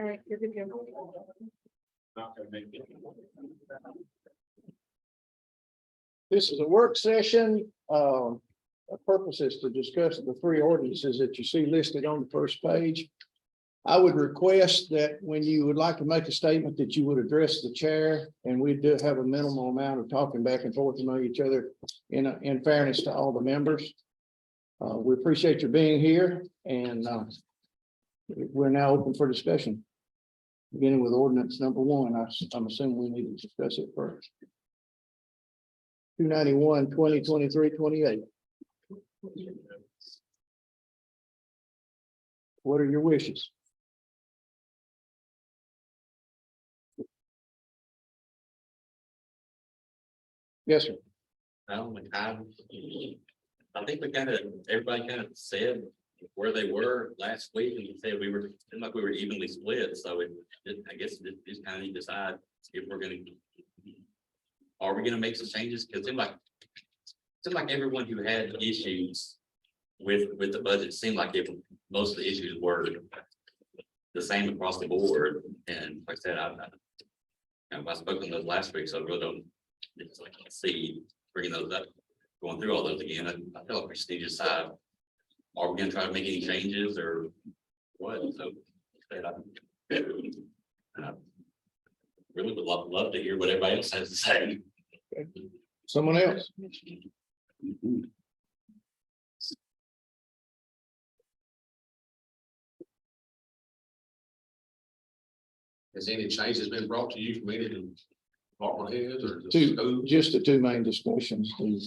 All right, you're good to go. Not gonna make it. This is a work session. The purpose is to discuss the three ordinances that you see listed on the first page. I would request that when you would like to make a statement that you would address the chair, and we do have a minimal amount of talking back and forth among each other in fairness to all the members. We appreciate your being here, and we're now open for discussion. Beginning with ordinance number 1, I'm assuming we need to discuss it first. 291, 2023, 28. What are your wishes? Yes, sir. I think everybody kind of said where they were last week, and said seemed like we were evenly split. So I guess it just kind of decide if are we going to make some changes? Because it seemed like everyone who had issues with the budget seemed like most of the issues were the same across the board. And like I said, I spoke on those last week, so I really don't see bringing those up, going through all those again. I feel like we just need to decide, are we going to try to make any changes or what? So I really would love to hear what everybody else has to say. Someone else? Has any changes been brought to you from any of the department heads or? Just the two main discussions, the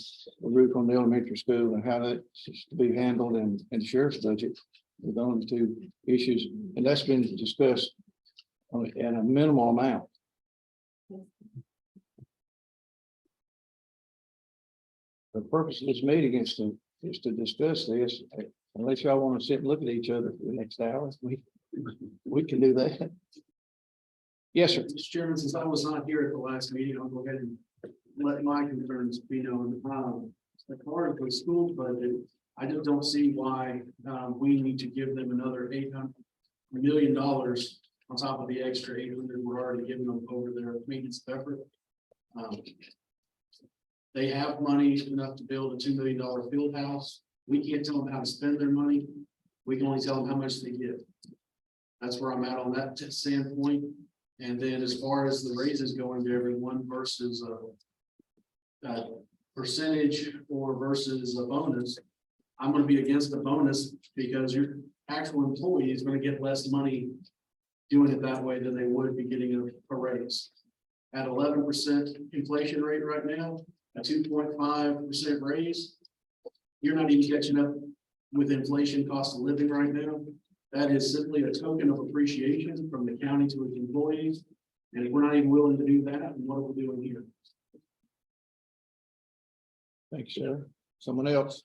roof on the elementary school and how that's to be handled and the sheriff's budget. With only two issues, and that's been discussed in a minimal amount. The purpose of this meeting is to discuss this. Unless y'all want to sit and look at each other for the next hour, we can do that. Yes, sir. Mr. Chairman, since I was not here at the last meeting, I'll go ahead and let my concerns be known. The part of the school budget, I just don't see why we need to give them another $800 million on top of the extra 800 we're already giving them over their maintenance effort. They have money enough to build a $2 million field house. We can't tell them how to spend their money. We can only tell them how much they get. That's where I'm at on that standpoint. And then as far as the raises going to everyone versus percentage or versus a bonus, I'm going to be against the bonus because your actual employee is going to get less money doing it that way than they would be getting a raise. At 11% inflation rate right now, a 2.5% raise, you're not even catching up with inflation cost of living right now. That is simply a token of appreciation from the county to its employees. And if we're not even willing to do that, then what are we doing here? Thanks, sir. Someone else?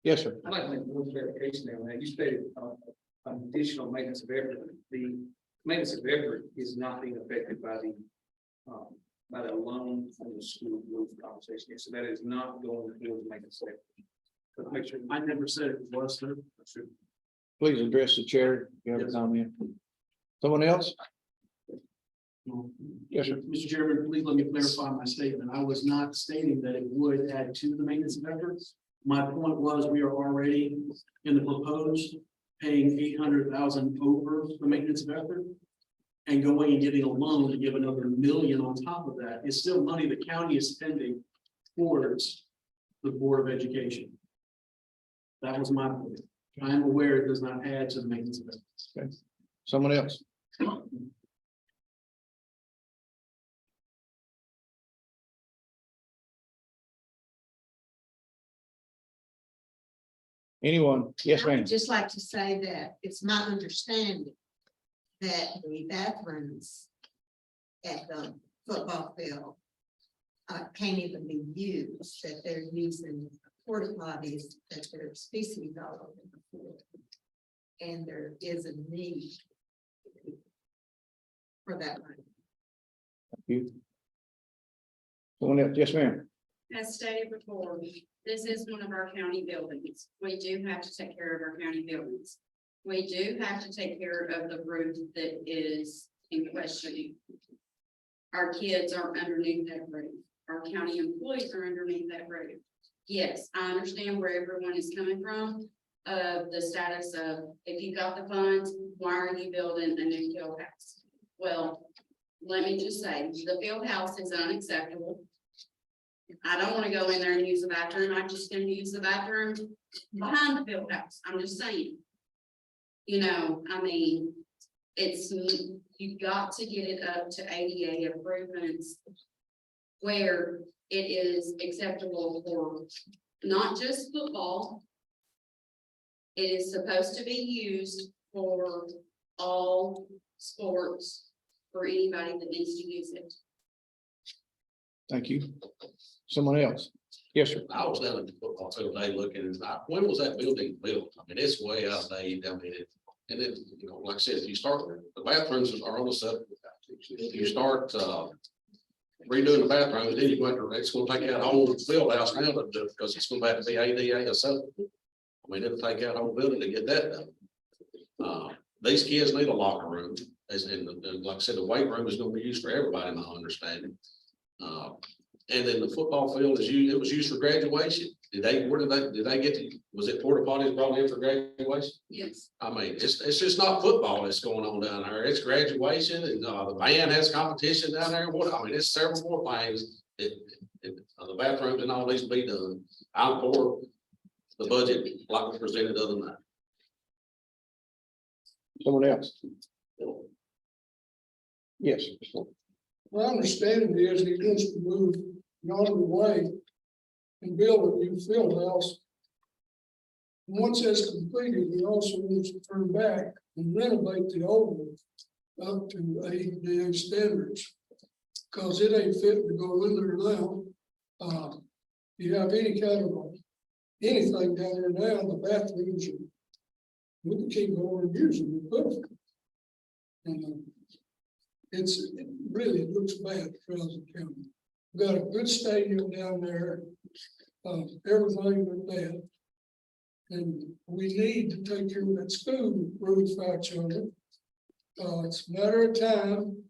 Yes, sir. I'd like to make one clarification there. When you stated additional maintenance of effort, the maintenance of effort is not being affected by the loan from the school roof conversation. So that is not going towards maintenance of effort. But make sure I never said it was, sir. Please address the chair. You have a comment. Someone else? Yes, sir. Mr. Chairman, please let me clarify my statement. I was not stating that it would add to the maintenance of efforts. My point was we are already in the proposed paying 800,000 over the maintenance of effort and going and getting a loan to give another $1 million on top of that. It's still money the county is spending towards the Board of Education. That was my point. I am aware it does not add to the maintenance of efforts. Okay. Someone else? Anyone? Yes, I ma'am. would just like to say that it's my understanding that the bathrooms at the football field can't even be used, that they're using porta potties, that there's species all over the floor. And there is a need for that money. Thank you. Someone else? Yes, ma'am. As stated before, this is one of our county buildings. We do have to take care of our county buildings. We do have to take care of the roof that is in question. Our kids are underneath that roof. Our county employees are underneath that roof. Yes, I understand where everyone is coming from, the status of, if you got the funds, why are you building a new field house? Well, let me just say, the field house is unacceptable. I don't want to go in there and use the bathroom. I'm just gonna use the bathroom behind the field house. I'm just saying. You know, I mean, you've got to get it up to ADA improvements where it is acceptable for not just football. It is supposed to be used for all sports, for anybody that needs to use it. Thank you. Someone else? Yes, sir. I was down at the football field today looking, and when was that building built? I mean, it's way outdated. I mean, and then, you know, like I said, if you start, the bathrooms are on the sub. If you start, redoing the bathrooms, then you're going to, it's gonna take out the whole field house now, because it's gonna have to be ADA or something. I mean, it'll take out the whole building to get that done. These kids need a locker room, and like I said, the weight room is gonna be used for everybody, in my understanding. And then the football field it was used for graduation. Did they get to, was it porta potties brought in for graduation? Yes. I mean, it's just not football that's going on down there. It's graduation, and the band has competition down there. I mean, it's several more things. The bathrooms and all these be done. I'm for the budget like we presented other than that. Someone else? Yes. My understanding is he wants to move yonder way and build a new field house. And once that's completed, he also wants to turn back and renovate the old one up to ADA standards. Cause it ain't fit to go in there now. You have any kind of anything down there now, the bathrooms, we can keep going and using it perfect. And it really looks bad for Rousing County. We've got a good stadium down there, everything but that. And we need to take care of that school roof out yonder. It's a matter of time.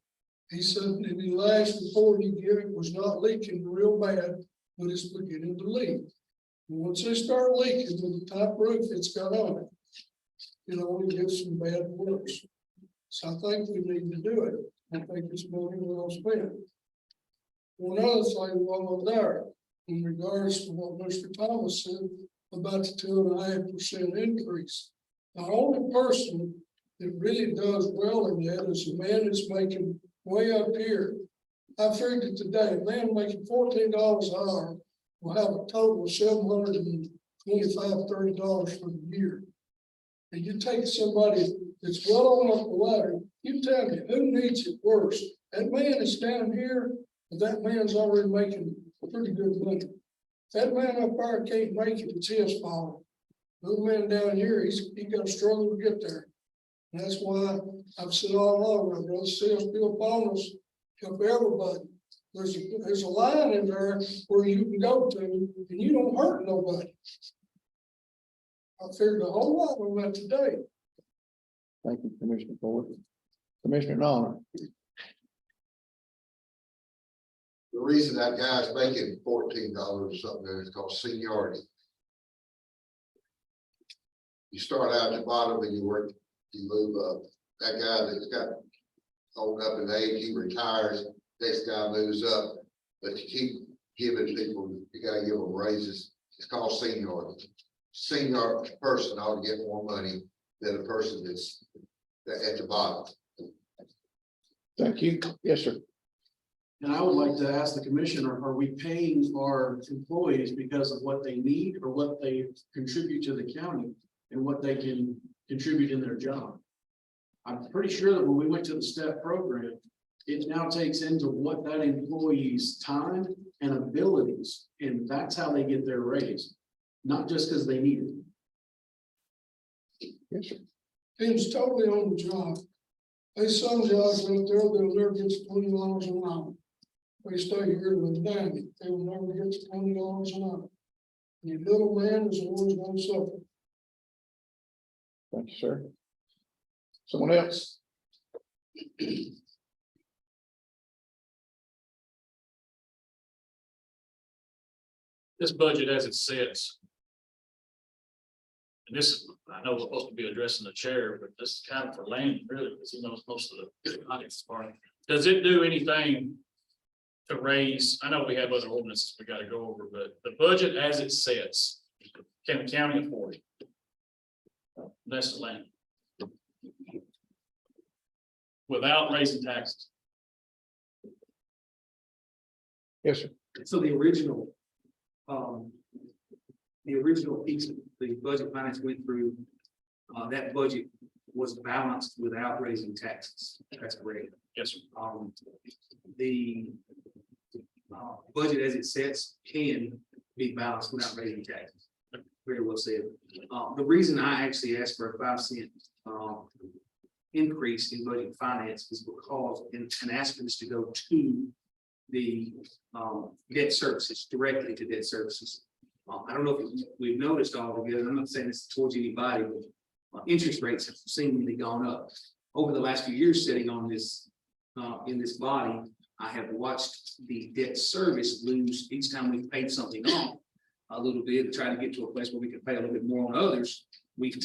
He said in the last report he gave, it was not leaking real bad, but it's beginning to leak. And once they start leaking with the top roof it's got on it, it only gets some bad worse. So I think we need to do it. I think it's money well spent. One other thing while I'm there, in regards to what Mr. Thomas said about the 2.5% increase. The only person that really does well in that is a man that's making way up here. I figured it today, a man making $14 an hour will have a total of $725, $30 for the year. And you take somebody that's well on up the ladder, you tell me who needs it worse? That man is down here, and that man's already making pretty good money. If that man up there can't make it, it's his fault. The man down here, he got to struggle to get there. And that's why I've said all along, I'd rather see us do a bonus, help everybody. There's a line in there where you can go to, and you don't hurt nobody. I figured a whole lot on that today. Thank you, Commissioner Ford. Commissioner Narn. The reason that guy's making $14 or something is called seniority. You start out at the bottom and you move up. That guy that's got old up in age, he retires, next guy moves up, but you keep giving people, you gotta give them raises. It's called seniority. Senior person ought to get more money than a person that's at the bottom. Thank you. Yes, sir. And I would like to ask the commissioner, are we paying our employees because of what they need or what they contribute to the county and what they can contribute in their job? I'm pretty sure that when we went to the STEP program, it now takes into what that employee's time and abilities, and that's how they get their raise, not just because they need it. Yes, sir. Depends totally on the job. There's some jobs out there that'll never get to $20 an hour. They stay here with 90, they will never get to $20 an hour. The little man is always going to suffer. Thank you, sir. Someone else? This budget as it sits. And this is, I know we're supposed to be addressing the chair, but this is kind of for Landon, really, because he knows most of the audience part. Does it do anything to raise, I know we have other ordinances we gotta go over, but the budget as it sits, can the county afford it? That's the land. Without raising taxes. Yes, sir. So the original piece of the budget finance went through, that budget was balanced without raising taxes. That's correct. Yes, sir. The budget as it sets can be balanced without raising taxes. Very well said. The reason I actually asked for a 5 cent increase in budget finance is because, and asked for this to go to the debt services, directly to debt services. I don't know if we've noticed all together, I'm not saying this towards anybody, but interest rates have seemingly gone up. Over the last few years, sitting on this, in this body, I have watched the debt service lose each time we've paid something off a little bit, trying to get to a place where we can pay a little bit more on others. We've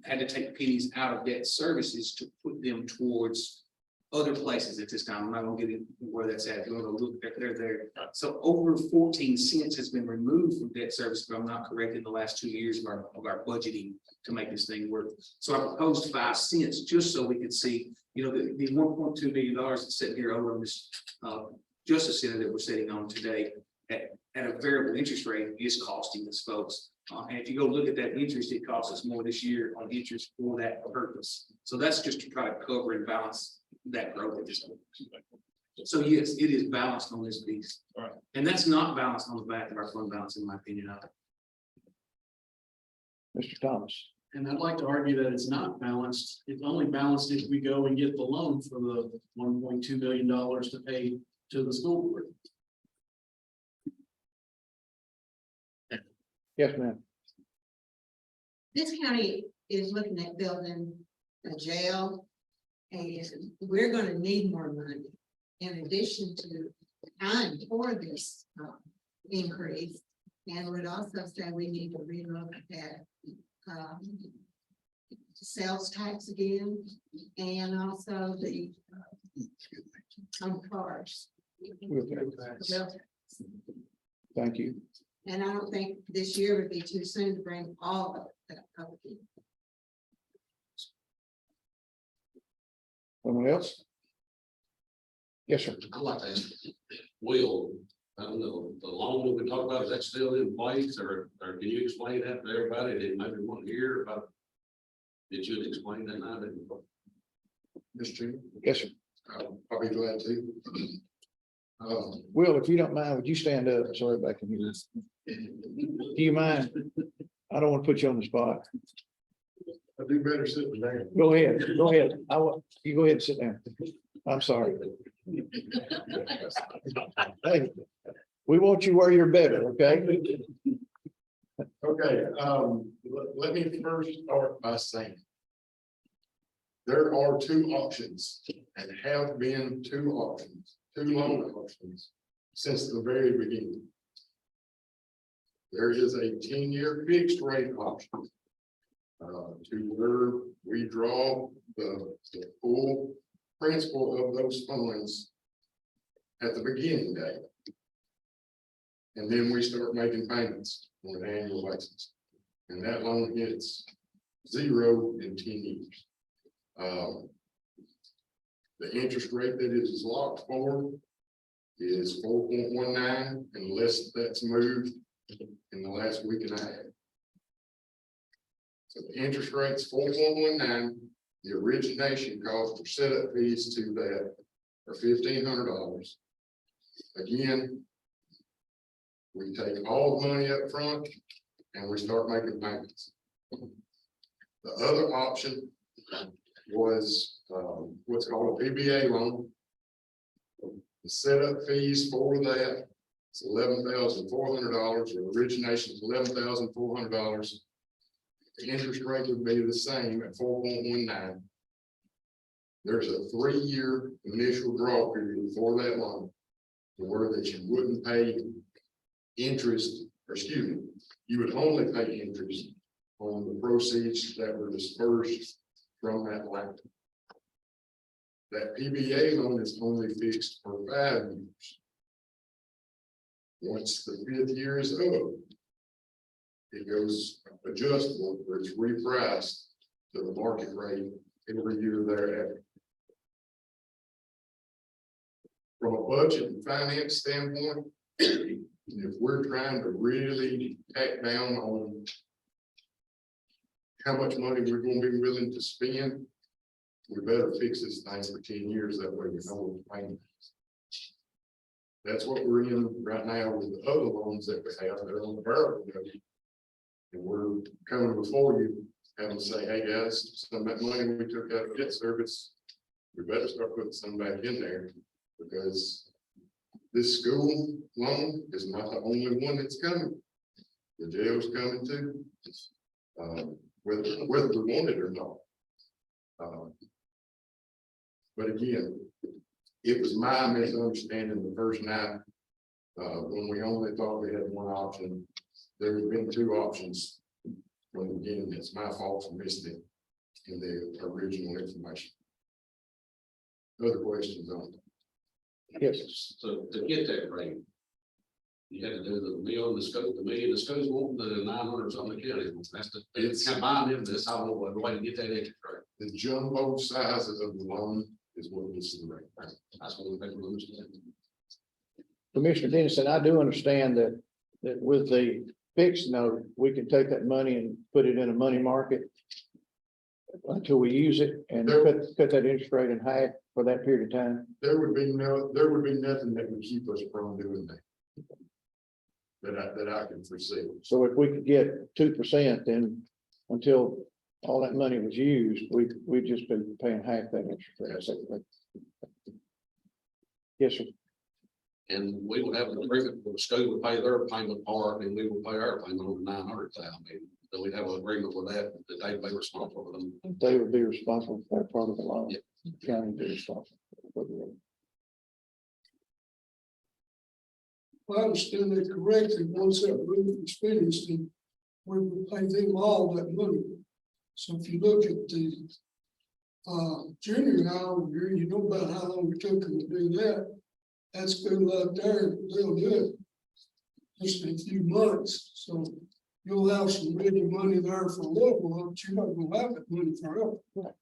had to take pennies out of debt services to put them towards other places at this time. I'm not gonna get into where that's at. If you want to look, they're there. So over 14 cents has been removed from debt service, if I'm not correct, in the last 2 years of our budgeting to make this thing work. So I proposed 5 cents just so we could see, you know, the $1.2 million that's sitting here over on this Justice Center that we're sitting on today at a variable interest rate is costing us folks. And if you go look at that interest, it costs us more this year on interest for that purpose. So that's just to try to cover and balance that growth at this point. So yes, it is balanced on this piece. All right. And that's not balanced on the back of our fund balance, in my opinion. Mr. Thomas. And I'd like to argue that it's not balanced. It's only balanced if we go and get the loan for the $1.2 million to pay to the school board. Yes, ma'am. This county is looking at building a jail. And we're gonna need more money in addition to time for this increase. And would also say we need to relook at sales tax again, and also the on cars. Thank you. And I don't think this year would be too soon to bring all of that up again. Someone else? Yes, sir. I'd like to ask Will, I don't know, the loan that we talked about, is that still in place, or can you explain that to everybody that maybe want to hear about? Did you explain that now? Mr. Chairman, Yes, sir. I'll be glad to. Will, if you don't mind, would you stand up so everybody can hear this? Do you mind? I don't want to put you on the spot. I do better sitting down. Go ahead, go ahead. You go ahead and sit down. I'm sorry. Hey, we want you where you're better, okay? Okay, let me first start by saying there are 2 options and have been 2 options, 2 loan options since the very beginning. There is a 10-year fixed rate option to where we draw the full principal of those funds at the beginning date. And then we start making payments on an annual basis. And that loan hits 0 in 10 years. The interest rate that it is locked for is 4.19 unless that's moved in the last week and a half. So the interest rate's 4.19. The origination cost or setup fees to that are $1,500. Again, we take all the money up front and we start making payments. The other option was what's called a PBA loan. The setup fees for that is $11,400. The origination is $11,400. The interest rate would be the same at 4.19. there's a 3-year initial draw period for that loan. Where that you wouldn't pay interest, or excuse me, you would only pay interest on the proceeds that were dispersed from that loan. That PBA loan is only fixed for 5 years. Once the 5th year is up, it goes adjustable, or it's repriced to the market rate every year thereafter. From a budget and finance standpoint, if we're trying to really tack down on how much money we're gonna be willing to spend, we better fix this thing for 10 years, that way we know what we're paying. That's what we're in right now with the other loans that we have, they're on the variable rate. And we're coming before you, having to say, hey guys, some of that money we took out of debt service, we better start putting some back in there. Because this school loan is not the only one that's coming. The jail's coming too. Whether we want it or not. But again, it was my misunderstanding the first night, when we only thought we had one option. There had been 2 options from the beginning. It's my fault for missing it in the original information. Other questions on it? Yes, So to get that rate, you had to do the meal, the scope, the million, the schools want the 900 something county. That's the, it's combined in this, I don't know the way to get that extra rate. The jumbo sizes of the loan is what this is the rate. That's what we think we're understanding. Commissioner Dennison, I do understand that with the fixed note, we can take that money and put it in a money market until we use it and cut that interest rate in half for that period of time. There would be nothing that would keep us from doing that. That I can foresee. So if we could get 2%, then until all that money was used, we'd just be paying half that interest rate. Yes, sir. And we would have an agreement where the school would pay their payment part and we would pay our payment on the 900,000. So we'd have an agreement with that they'd be responsible for them. They would be responsible for that part of the loan. Yeah. The county would be responsible for the loan. If I understand it correctly, once that roof is finished, then we will pay them all that money. So if you look at the junior high over here, you know about how long it took them to do that. That school out there, they'll do it just in a few months. So you'll have some ready money there for a little while, but you're not gonna have that money forever. Right.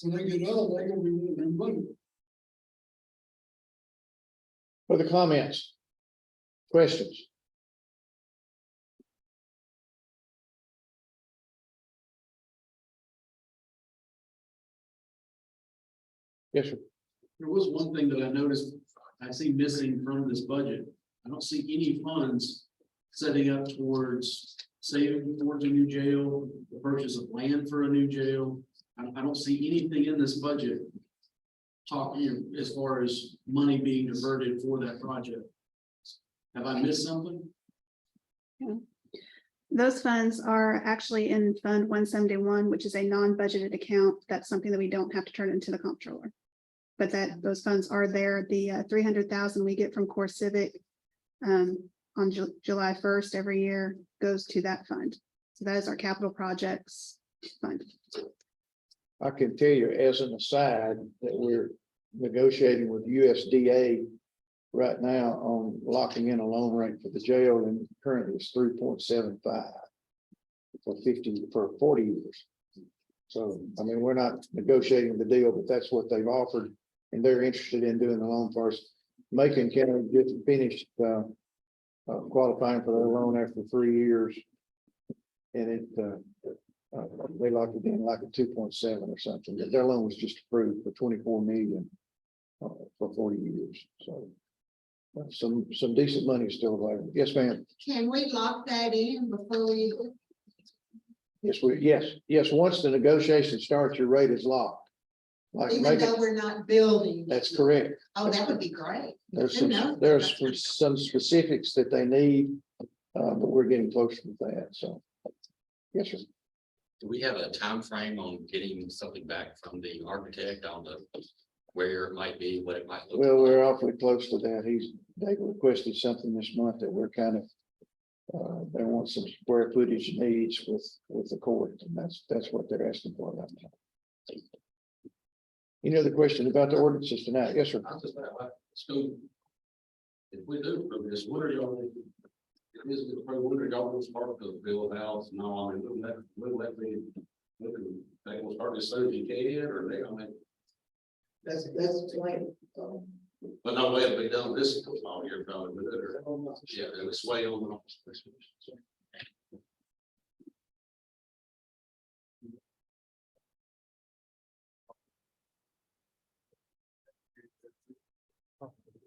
When they get out, they're gonna be wanting their money. Further comments? Questions? Yes, sir. There was one thing that I noticed, I see missing from this budget. I don't see any funds setting up towards saving towards a new jail, the purchase of land for a new jail. I don't see anything in this budget talking as far as money being diverted for that project. Have I missed something? Those funds are actually in Fund 171, which is a non-budgeted account. That's something that we don't have to turn into the comptroller. But those funds are there. The 300,000 we get from Core Civic on July 1st every year goes to that fund. So that is our capital projects fund. I can tell you as an aside that we're negotiating with USDA right now on locking in a loan rate for the jail, and currently it's 3.75 for 40 years. So, I mean, we're not negotiating the deal, but that's what they've offered, and they're interested in doing the loan for us. Macon County just finished qualifying for their loan after 3 years, and they locked it in like a 2.7 or something. Their loan was just approved for 24 million for 40 years. So some decent money is still available. Yes, ma'am. Can we lock that in before we? Yes. Once the negotiation starts, your rate is locked. Like Even though we're not building. that's correct. Oh, that would be great. There's Who knows? some specifics that they need, but we're getting closer to that. So, yes, sir. Do we have a time frame on getting something back from the architect on the, where it might be, what it might look Well, we're like? awfully close to that. They requested something this month that we're kind of. They want some square footage needs with the court, and that's what they're asking for right now. Any other questions about the ordinances tonight? Yes, sir. I just like school. If we do approve this, what are y'all? Is it what are y'all gonna start to build a house? No, I mean, wouldn't that be? They will start as soon as you can, or they, I mean. That's the plan. But no way it'll be done this all year, probably, but yeah, it's way on.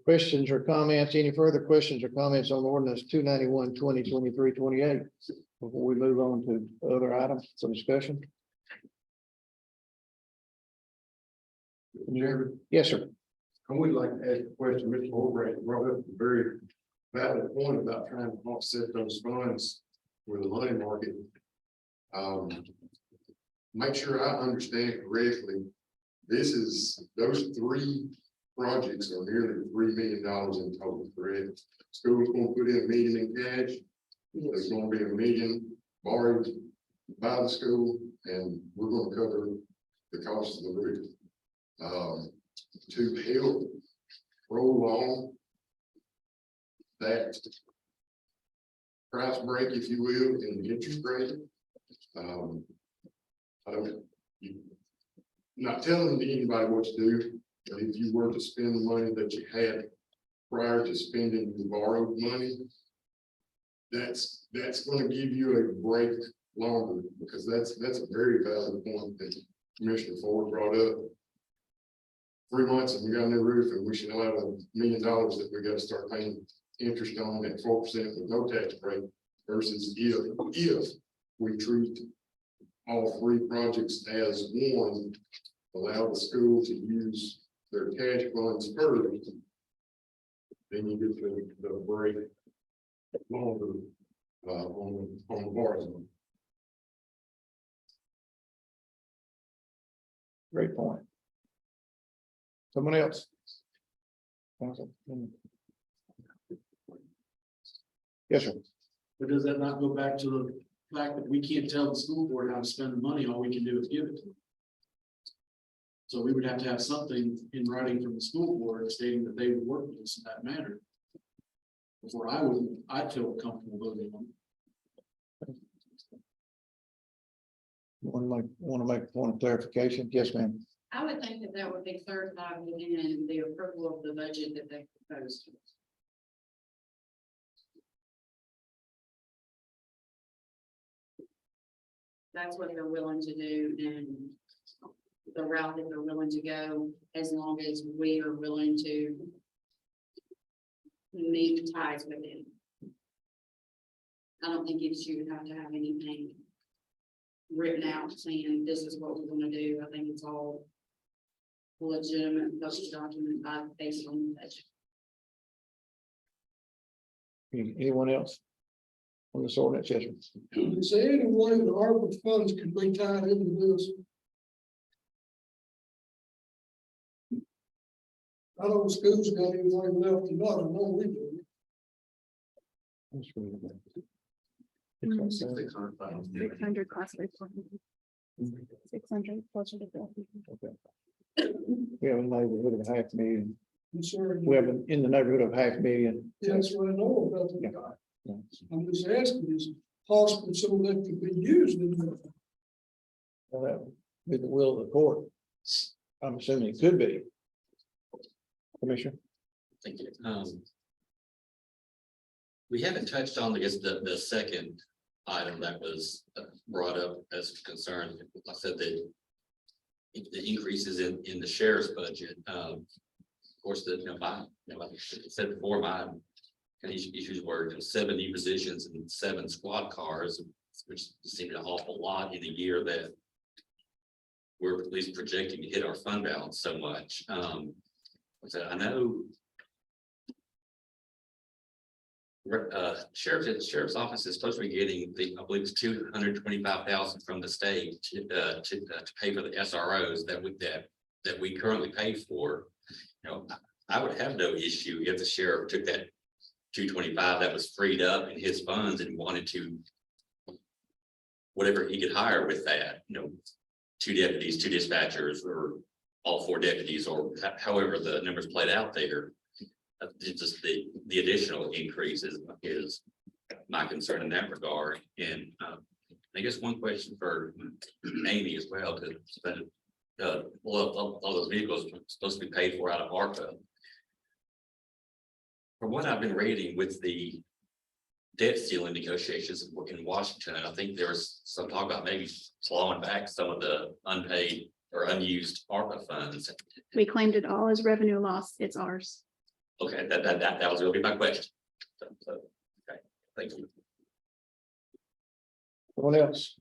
Questions or comments? Any further questions or comments on ordinance 291, 2023, 28? Before we move on to other items for discussion? Chairman, Yes, sir. I would like to ask a question. Mr. Holbrook brought up a very valid point about trying to offset those funds with the money market. Make sure I understand correctly. This is, those three projects are nearly $3 million in total, correct? School's gonna put in $1 million in cash. There's gonna be $1 million borrowed by the school, and we're gonna cover the cost of the roof. To help prolong that price break, if you will, in the interest rate. I don't, not telling anybody what to do, but if you were to spend the money that you had prior to spending the borrowed money, that's going to give you a break longer, because that's a very valid point that Commissioner Ford brought up. 3 months and we got a new roof, and we should have $1 million that we got to start paying interest on at 4% with no tax break, versus if we treat all three projects as one, allow the school to use their cash funds first, then you get the break longer on the borrowing. Great point. Someone else? Yes, sir. But does that not go back to the fact that we can't tell the school board how to spend the money, all we can do is give it to them? So we would have to have something in writing from the school board stating that they would work with us in that matter. Before I'd feel comfortable voting on it. Want to make a point of clarification? Yes, ma'am. I would think that that would be certified within the approval of the budget that they proposed. That's what they're willing to do, and the route that they're willing to go, as long as we are willing to meet ties with it. I don't think you should have to have anything written out saying this is what we're gonna do. I think it's all legitimate budget document based on the budget. Anyone else? On this ordinance, yes, sir. Is there any way the ARPA funds could be tied into this? I know the school's got any money left or not, I know we do. Mm. 600 classified. 600 closer to 50. We have a neighborhood of $500,000. I'm sorry. We have in the neighborhood of $500,000. Yeah, that's what I know about the Yeah. guy. Yeah. I'm just asking, is it possible so that could be used in the Well, that would be the will of the court. I'm assuming it could be. Commissioner? Thank you. We haven't touched on, I guess, the second item that was brought up as a concern. I said that the increases in the sheriff's budget, of course, like I said before, my issues were 7 new positions and 7 squad cars, which seemed an awful lot in a year that we're at least projecting to hit our fund balance so much. I know Sheriff's office is supposed to be getting I believe it's 225,000 from the state to pay for the SROs that we currently pay for. You know, I would have no issue if the sheriff took that 225 that was freed up in his funds and wanted to whatever he could hire with that, you know, 2 deputies, 2 dispatchers, or all 4 deputies, or however the numbers played out there. It's just the additional increase is my concern in that regard. And I guess one question for Amy as well, because all those vehicles are supposed to be paid for out of ARPA. From what I've been reading with the debt ceiling negotiations in Washington, I think there was some talk about maybe slowing back some of the unpaid or unused ARPA funds. We claimed it all as revenue loss. It's ours. Okay, that was gonna be my question. Okay, thank you. What else?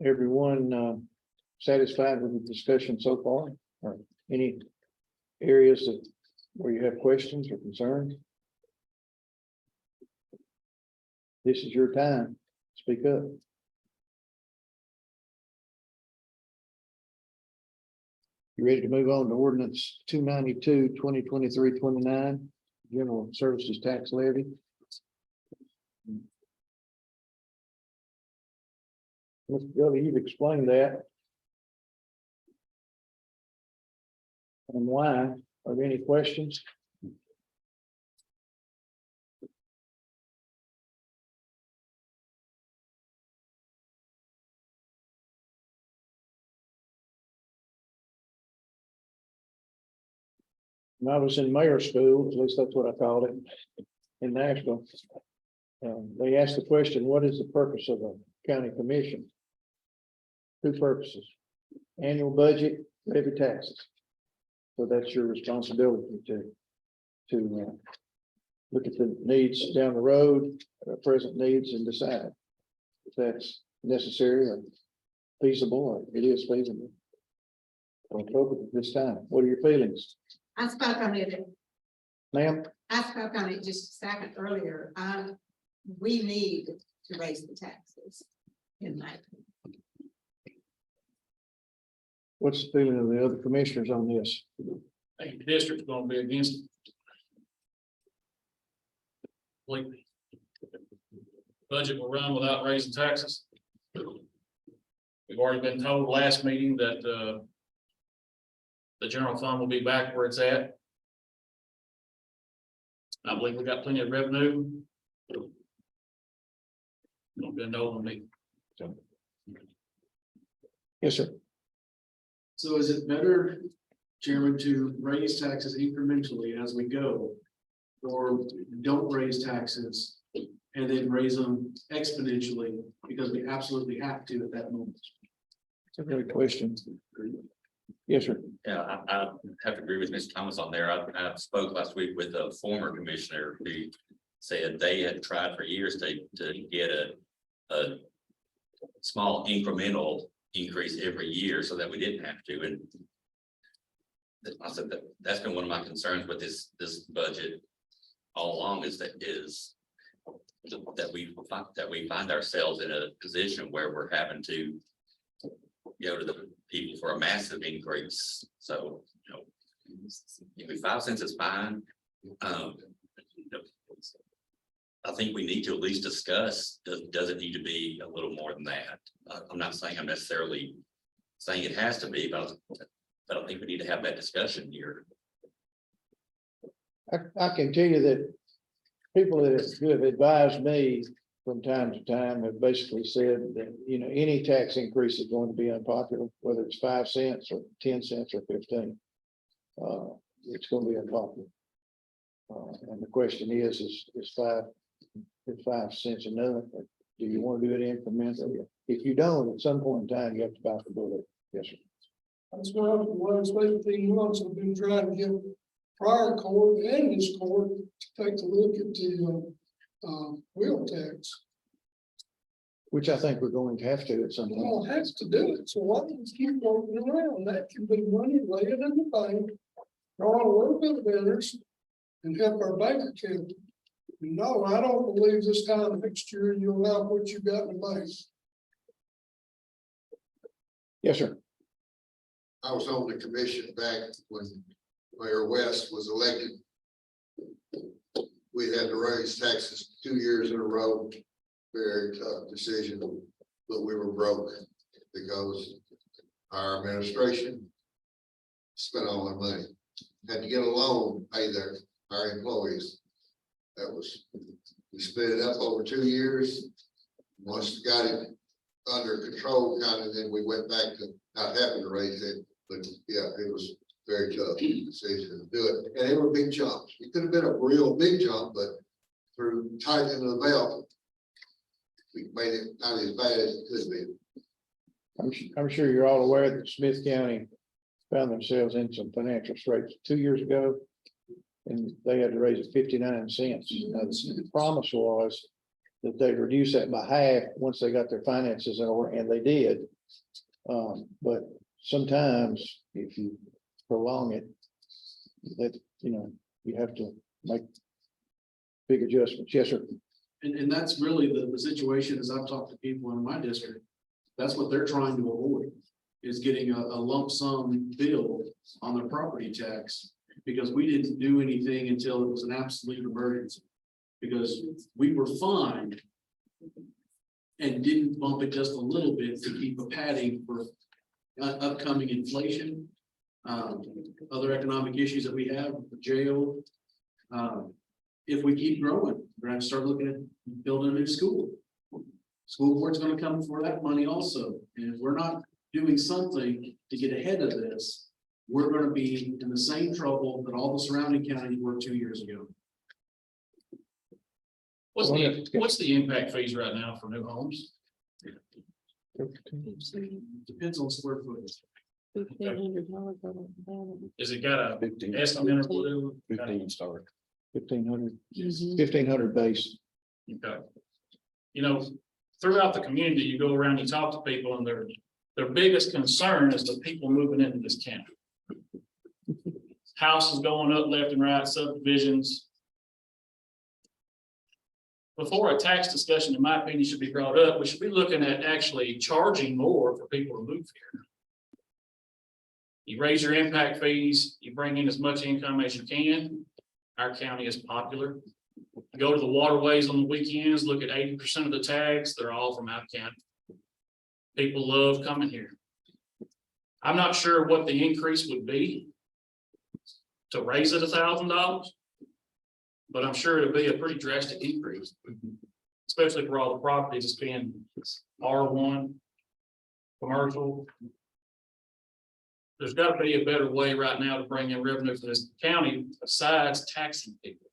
Everyone satisfied with the discussion so far? Or any areas where you have questions or concerns? This is your time. Speak up. You ready to move on to ordinance 292, 2023, 29, general services tax levy? Mr. Gully, you've explained that. And why? Are there any questions? When I was in mayor school, at least that's what I called it, in Nashville, they asked the question, what is the purpose of a county commission? 2 purposes: annual budget, levy taxes. So that's your responsibility to look at the needs down the road, present needs, and decide if that's necessary or feasible, or it is feasible or appropriate at this time. What are your feelings, I spoke on it, ma'am? I spoke on it just a second earlier. We need to raise the taxes in my opinion. What's the feeling of the other commissioners on this? I think the district's gonna be against it. Completely. Budget will run without raising taxes. We've already been told last meeting that the general fund will be back where it's at. I believe we got plenty of revenue. Don't be no on me. Yes, sir. So is it better, Chairman, to raise taxes incrementally as we go? Or don't raise taxes and then raise them exponentially because we absolutely have to at that moment? It's a great question. Yes, sir. Yeah, I have to agree with Mr. Thomas on there. I spoke last week with a former commissioner who said they had tried for years to get a small incremental increase every year so that we didn't have to. And I said that's been one of my concerns with this budget all along is that we find ourselves in a position where we're having to go to the people for a massive increase. So, you know, maybe 5 cents is fine. I think we need to at least discuss, does it need to be a little more than that? I'm not saying I'm necessarily saying it has to be, but I think we need to have that discussion here. I can tell you that people who have advised me from time to time have basically said that, you know, any tax increase is going to be unpopular, whether it's 5 cents or 10 cents or 15. It's going to be unpopular. And the question is 5 cents enough? Or do you want to do it incrementally? If you don't, at some point in time, you have to bite the bullet. Yes, sir. That's what the last 18 months I've been trying to get prior court and this court to take a look at the wheel tax. which I think we're going to have to at some We point. don't have to do it, so why don't we keep walking around? That can be money laid in the bank, draw a little bit of interest and help our bank account. No, I don't believe this time next year you'll have what you got in the bank. Yes, sir. I was on the commission back when Mayor West was elected. We had to raise taxes 2 years in a row. Very tough decision, but we were broke because our administration spent all their money. Had to get a loan, pay our employees. That was, we split it up over 2 years. Once we got it under control, kind of, then we went back to not having to raise it. But yeah, it was very tough decision to do it. And they were big jumps. It could have been a real big jump, but through tightening the belt, we made it not as bad as it could be. I'm sure you're all aware that Smith County found themselves in some financial straits 2 years ago. And they had to raise it 59 cents. Now, the promise was that they'd reduce that by half once they got their finances in order, and they did. But sometimes if you prolong it, that, you have to make big adjustments. Yes, sir. And that's really the situation, as I've talked to people in my district, that's what they're trying to avoid, is getting a lump sum bill on their property tax. Because we didn't do anything until it was an absolute emergency. Because we were fine and didn't bump it just a little bit to keep a padding for upcoming inflation. Other economic issues that we have, the jail. If we keep growing, we're gonna have to start looking at building a new school. School board's gonna come for that money also, and if we're not doing something to get ahead of this, we're gonna be in the same trouble that all the surrounding counties were 2 years ago. What's the impact fees right now for new homes? Depends on square footage. Is it got a estimate or whatever? 1,500, 1,500 base. Okay. Throughout the community, you go around, you talk to people, and their biggest concern is the people moving into this county. Houses going up left and right, subdivisions. Before a tax discussion, in my opinion, should be brought up, we should be looking at actually charging more for people to move here. You raise your impact fees, you bring in as much income as you can. Our county is popular. Go to the waterways on the weekends, look at 80% of the tags, they're all from out of county. People love coming here. I'm not sure what the increase would be to raise it $1,000, but I'm sure it'll be a pretty drastic increase, especially for all the properties that's being R1, commercial. There's got to be a better way right now to bring in revenue for this county besides taxing people.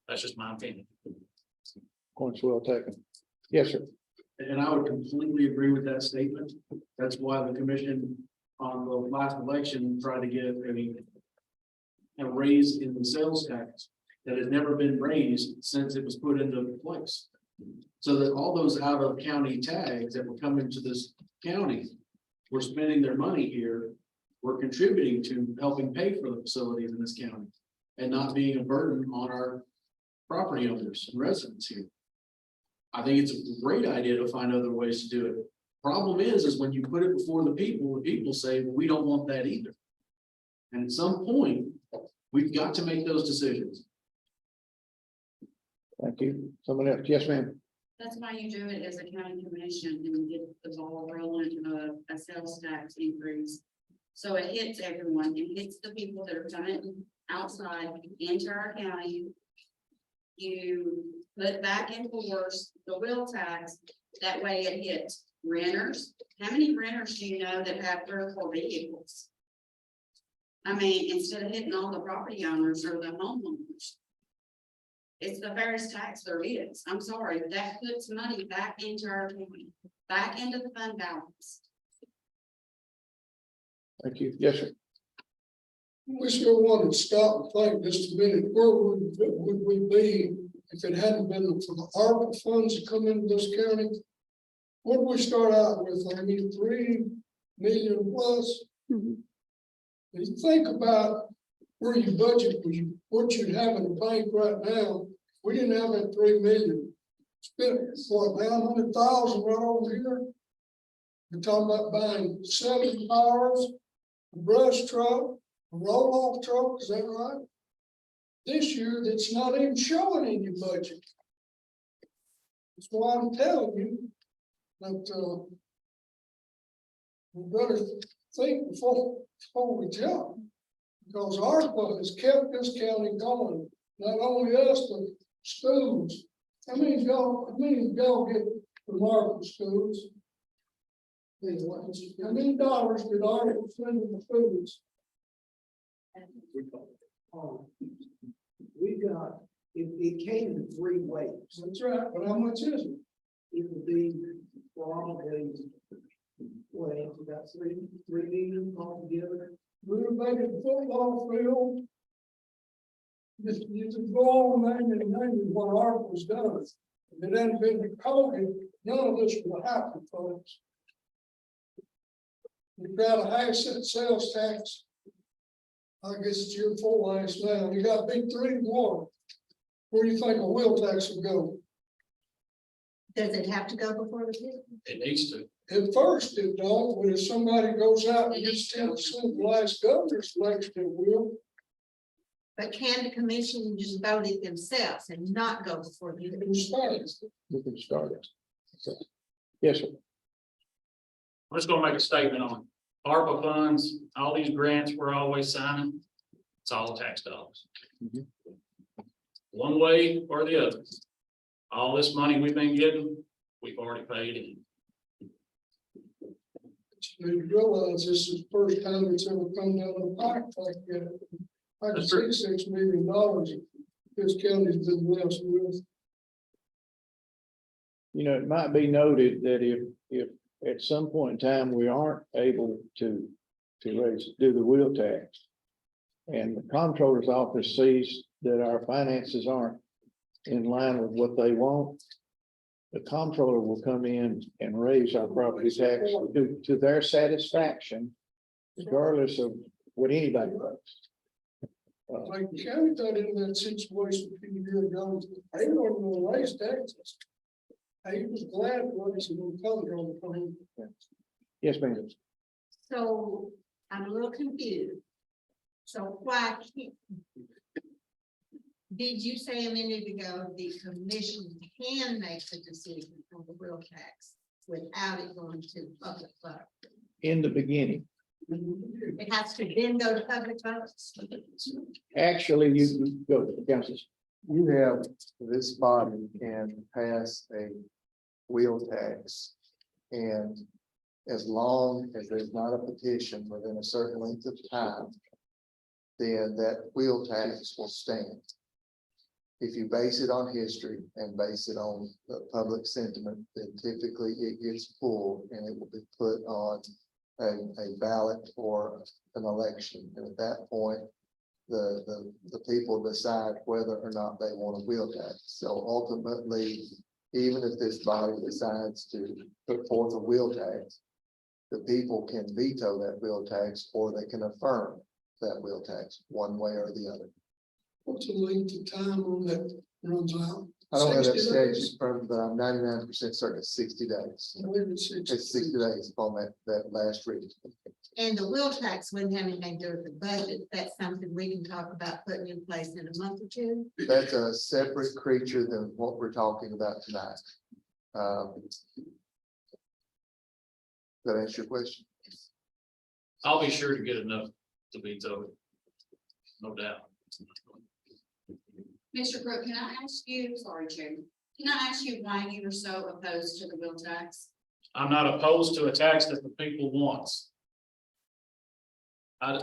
That's just my opinion. Points well taken. Yes, sir. And I would completely agree with that statement. That's why the commission on the last election tried to get a raise in the sales tax that has never been raised since it was put into place. So that all those out of county tags that were coming to this county were spending their money here, were contributing to helping pay for the facilities in this county and not being a burden on our property owners and residents here. I think it's a great idea to find other ways to do it. Problem is when you put it before the people say, well, we don't want that either. And at some point, we've got to make those decisions. Thank you. Someone else. Yes, ma'am. That's why you do it as a county commission and get the ball rolling of a sales tax increase. So it hits everyone, it hits the people that are coming outside into our county. You put back in force the wheel tax, that way it hits renters. How many renters do you know that have 3 or 4 vehicles? I mean, instead of hitting all the property owners or the homeowners. It's the fairest tax there is. I'm sorry, that puts money back into our county, back into the fund balance. Thank you. Yes, sir. We still want to stop and think just a minute, where would we be if it hadn't been for the ARPA funds that come into this county, what did we start out with? I mean, 3 million plus. Mhm. If you think about where you budget, what you'd have in the bank right now, we didn't have that 3 million. Spent for 900,000 right over here. You're talking about buying 7 cars, a brush truck, a roll-off truck, is that right? This year, that's not even showing in your budget. That's why I'm telling you that, we better think before we jump. Because ARPA has kept this county going, not only us, but schools. How many of y'all get from ARPA schools? How many dollars did ARPA send to the schools? We got, it came in 3 waves. That's right, but how much is it? It would be probably, well, about 3 million altogether. Renovated football field. You can go on naming what ARPA was done. If it hadn't been for COVID, none of this would have happened, folks. You've got a high sales tax. I guess it's year 4 last now. You got big 3 to 1. Where do you think a wheel tax would go? Does it have to go before the people? It needs to. At first, it don't, but if somebody goes out and gets 10% the last governor's election, it will. But can the commission just vote it themselves and not go before the It people? can start. We can start it. So, yes, sir. I'm just gonna make a statement on ARPA funds, all these grants we're always signing, it's all tax dollars. Mhm. One way or the other. All this money we've been getting, we've already paid in. You realize this is the first time it's ever come down the pipe like that. I can That's see true. $6 million this county's been blessed with. You know, it might be noted that if at some point in time we aren't able to do the wheel tax, and the comptroller's office sees that our finances aren't in line with what they want, the comptroller will come in and raise our property tax to their satisfaction, regardless of what anybody votes. Like the county got in that situation a few years ago, they weren't gonna raise taxes. I was glad when it's gonna come on the phone. Yes, ma'am. So I'm a little confused. So why can't? Did you say a minute ago, the commission can make the decision on the wheel tax without it going to public vote? In the beginning, It has to then go to public votes? actually, you go, Council. You have, this body can pass a wheel tax. And as long as there's not a petition within a certain length of time, then that wheel tax will stand. If you base it on history and base it on the public sentiment, then typically it gets pulled and it will be put on a ballot for an election. And at that point, the people decide whether or not they want a wheel tax. So ultimately, even if this body decides to put forth a wheel tax, the people can veto that wheel tax or they can affirm that wheel tax one way or the other. What's the length of time on that runs out? I don't have that 60 statute days? from, but I'm 99% certain it's 60 days. I believe it's 60 It's 60 days upon that last reading. And the wheel tax wouldn't have anything to do with the budget. That's something we can talk about putting in place in a month or 2. That's a separate creature than what we're talking about tonight. That answer your question? I'll be sure to get enough to veto it. No doubt. Mr. Crook, can I ask you, sorry, Chair, can I ask you why you were so opposed to the wheel tax? I'm not opposed to a tax that the people wants.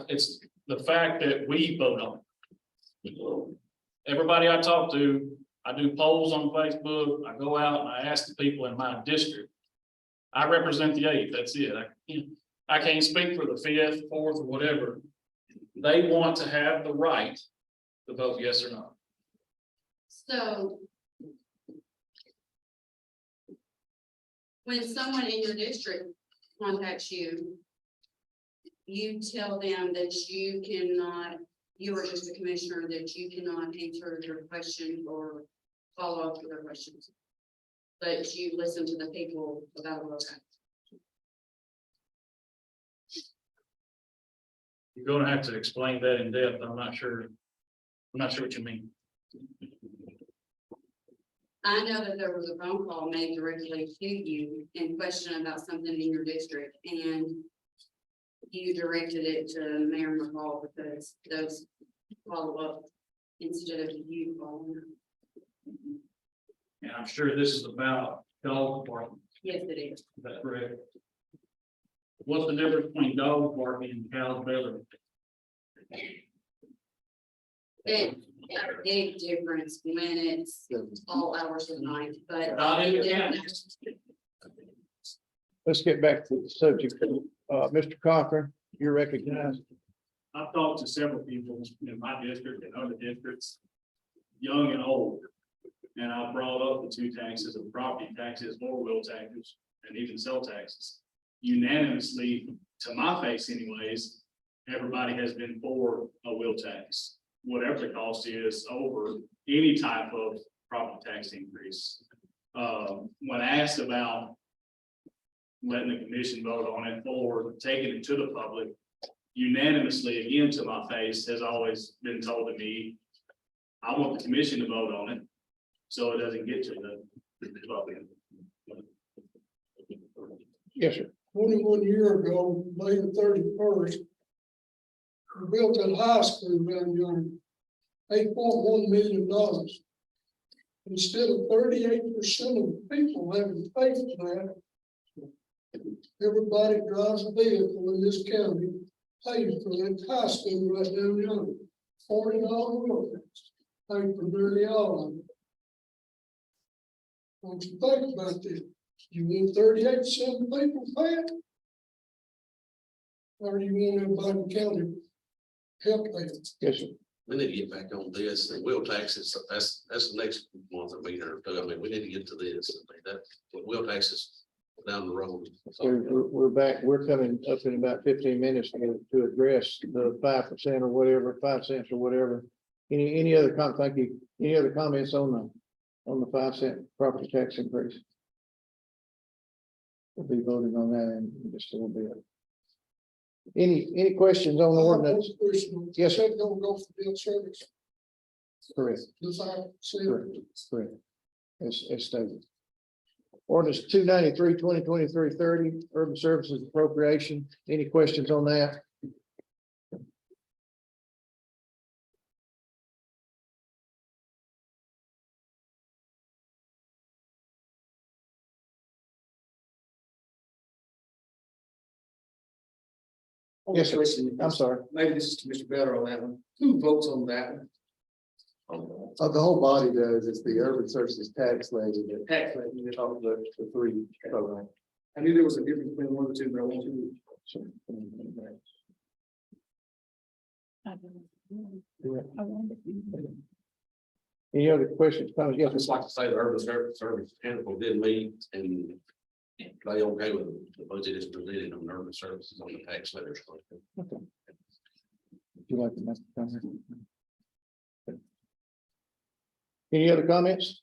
It's the fact that we vote on it. Everybody I talk to, I do polls on Facebook, I go out and I ask the people in my district. I represent the 8th, that's it. I can't speak for the 5th, 4th, or whatever. They want to have the right to vote yes or no. So when someone in your district contacts you, you tell them that you cannot, you are just a commissioner, that you cannot answer their question or follow up with their questions. But you listen to the people about a tax. You're gonna have to explain that in depth. I'm not sure what you mean. I know that there was a phone call made directly to you in question about something in your district, and you directed it to Mayor McCall because those follow up instead of you following up. And I'm sure this is about dog parking. Yes, it is. Is that correct? What's the difference between dog parking and cow's belly? It's a big difference when it's all hours of night, but. Not in the county. Let's get back to the subject. Mr. Cochran, you're recognized. I've talked to several people in my district and other districts, young and old. And I brought up the two taxes of property taxes, or wheel taxes, and even sell taxes. Unanimously, to my face anyways, everybody has been for a wheel tax. Whatever the cost is over any type of property tax increase. When asked about letting the commission vote on it or taking it to the public, unanimously, again, to my face, has always been told to me, I want the commission to vote on it, so it doesn't get to the public. Yes, sir. 21 years ago, May the 31st, we built that high school down yonder, $8.1 million. Instead of 38% of the people having to pay for that, everybody drives a vehicle in this county, pays for that high school right down yonder, $40 wheel tax, paid for nearly all of it. Don't you think about this? You want 38% of the people pay it? Or do you want everybody in the county help them? Yes, sir. We need to get back on this, the wheel taxes, that's the next month that we are, I mean, we need to get to this, I mean, that, wheel taxes down the road. We're back, we're coming up in about 15 minutes to address the 5% or whatever, 5 cents or whatever. Any other thank you. Any other comments on the 5 cent property tax increase? We'll be voting on that in just a little bit. Any questions on the ordinance? Yes, sir. Don't go for debt service. Correct. The 5%. Correct. Correct. As stated. Ordinance 293, 2023, 30, urban services appropriation. Any questions on that? Yes, sir. I'm sorry. Maybe this is to Mr. Better on that one. Who votes on that one? The whole body does, it's the urban services tax levy that Tax levy. of the three programs. I knew there was a difference between one or two, but I want to. Any other questions, comments? I Yes, just sir. like to say the urban service handful did meet and they okay with the budget is presented on urban services on the tax letters. Would you like to make a comment? Any other comments?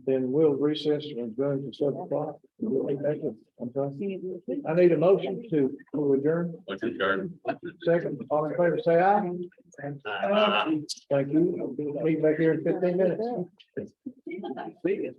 Then we'll recess and go to 7 o'clock. I'm sorry. I need a motion to adjourn. What's your garden? Second, all in favor, say aye. Thank you. Meet back here in 15 minutes. See you.